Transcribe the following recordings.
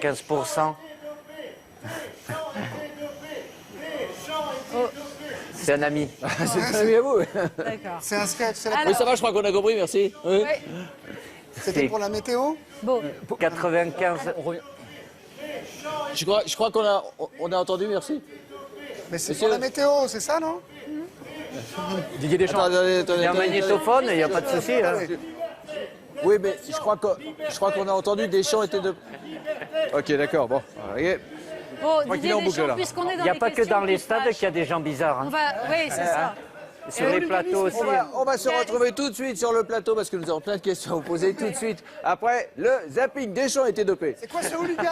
95%. Oh, C'est un ami. C'est un ami à vous. d'accord. C'est un sketch, c'est la... Alors- Oui, ça va, je crois qu'on a compris, merci. Oui. Ouais. C'était pour la météo? Bon, 95. On revient. Je crois on a entendu, merci. Mais c'est Monsieur- pour la météo, c'est ça, non? Didier Deschamps. Il y a un magnétophone, il n'y a pas de souci. Hein. Oui, mais je crois qu'on a entendu Deschamps était de... Ok, d'accord, bon. Ok. bon qu'il Didier est en boucle, Deschamps, là. puisqu'on est Il dans n'y a les pas que questions dans les qui stades fâchent, qu'il y a des gens bizarres. on Hein. va... Oui, c'est ça. Sur les plateaux aussi. On va se retrouver tout de suite sur le plateau parce que nous avons plein de questions à vous poser tout de suite. Après, le zapping Deschamps était dopé. C'est quoi ce hooligan?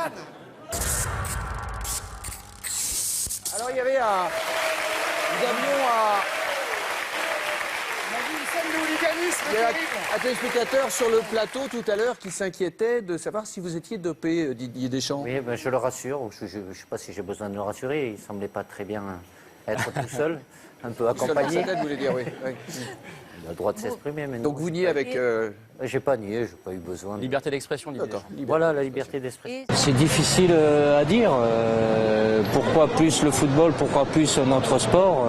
Alors, il y avait un... Nous avions un... On a vu une scène de hooliganisme Il y avait terrible. un téléspectateur sur le plateau tout à l'heure qui s'inquiétait de savoir si vous étiez dopé, Didier Deschamps. Oui, ben, je le rassure. Je ne sais pas si j'ai besoin de le rassurer. Il ne semblait pas très bien être tout seul, un peu Seul dans sa accompagné. tête, vous voulez dire, oui. Oui. Il a le droit de s'exprimer. Mais Donc non, vous niez avec... j'ai pas nié, j'ai pas eu besoin. Liberté d'expression, Didier D'accord. Deschamps. Voilà la liberté d'esprit. C'est difficile à dire. Pourquoi plus le football, pourquoi plus notre sport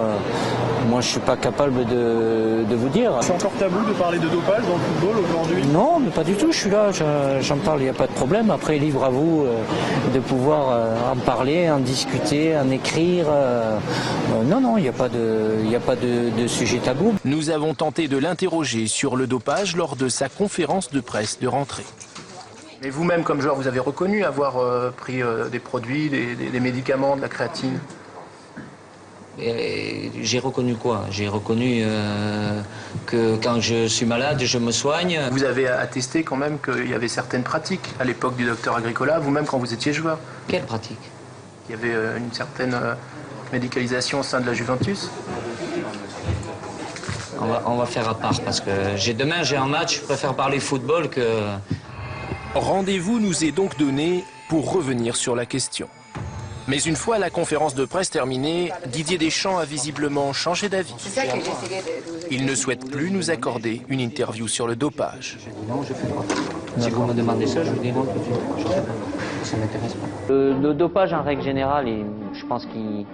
moi, je suis pas capable de vous dire. C'est encore tabou de parler de dopage dans le football aujourd'hui? Non, mais pas du tout. Je suis là, j'en parle, il n'y a pas de problème. Après, libre à vous de pouvoir en parler, en discuter, en écrire. Non, il n'y a pas de sujet tabou. Nous avons tenté de l'interroger sur le dopage lors de sa conférence de presse de rentrée. Mais vous-même, comme joueur, vous avez reconnu avoir pris des produits, des médicaments, de la créatine? Et j'ai reconnu quoi? J'ai reconnu que quand je suis malade, je me soigne. Vous avez attesté quand même qu'il y avait certaines pratiques à l'époque du docteur Agricola, vous-même quand vous étiez joueur. Quelle pratique? Il y avait une certaine médicalisation au sein de la Juventus. On va faire à part parce que demain j'ai un match, je préfère parler football que... Rendez-vous nous est donc donné pour revenir sur la question. Mais une fois la conférence de presse terminée, Didier Deschamps a visiblement changé d'avis. Il ne souhaite plus nous accorder une interview sur le dopage. Si vous me demandez ça, je vous dis non, ça m'intéresse pas. Le dopage en règle générale, je pense qu'il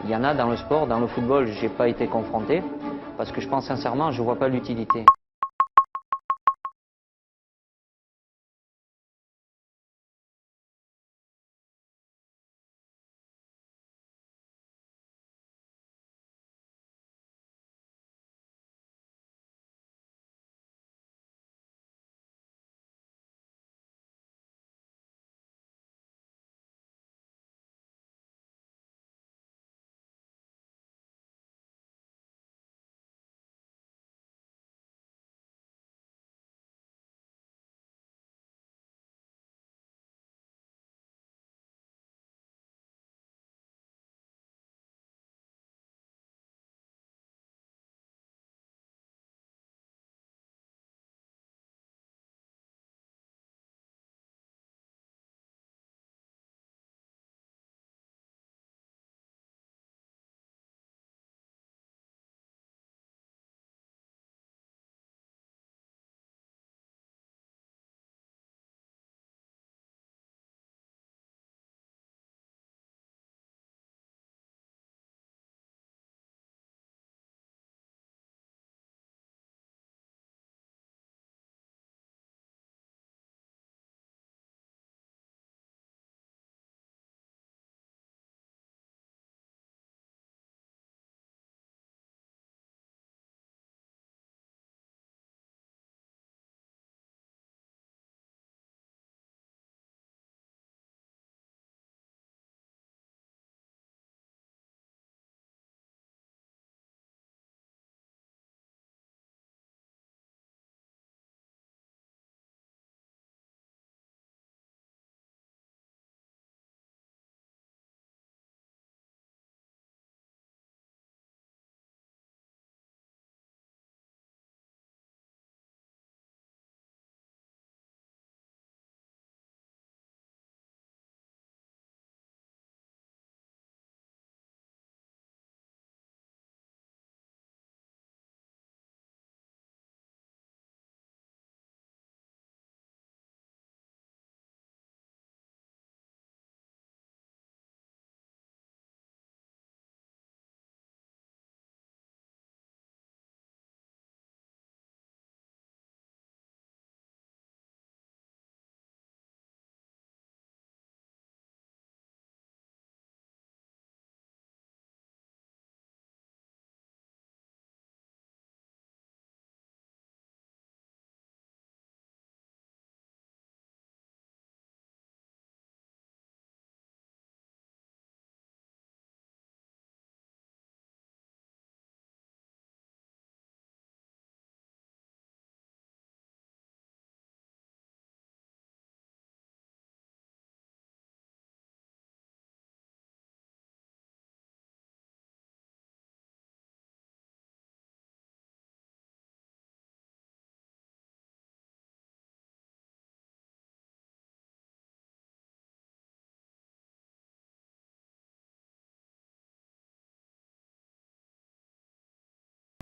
y en a dans le sport. Dans le football, j'ai pas été confronté parce que je pense sincèrement, je vois pas l'utilité.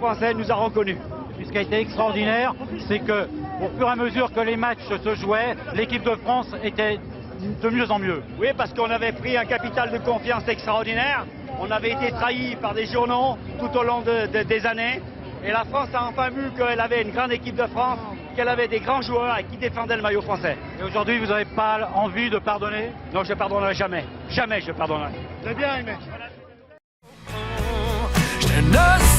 Français nous a reconnus. Ce qui a été extraordinaire, c'est que au fur et à mesure que les matchs se jouaient, l'équipe de France était de mieux en mieux. Oui, parce qu'on avait pris un capital de confiance extraordinaire. On avait été trahi par des journaux tout au long des années. Et la France a enfin vu qu'elle avait une grande équipe de France, qu'elle avait des grands joueurs et qui défendaient le maillot français. Et aujourd'hui, vous n'avez pas envie de pardonner? Non, je ne pardonnerai jamais. Jamais je pardonnerai. C'est bien, mec. Je ne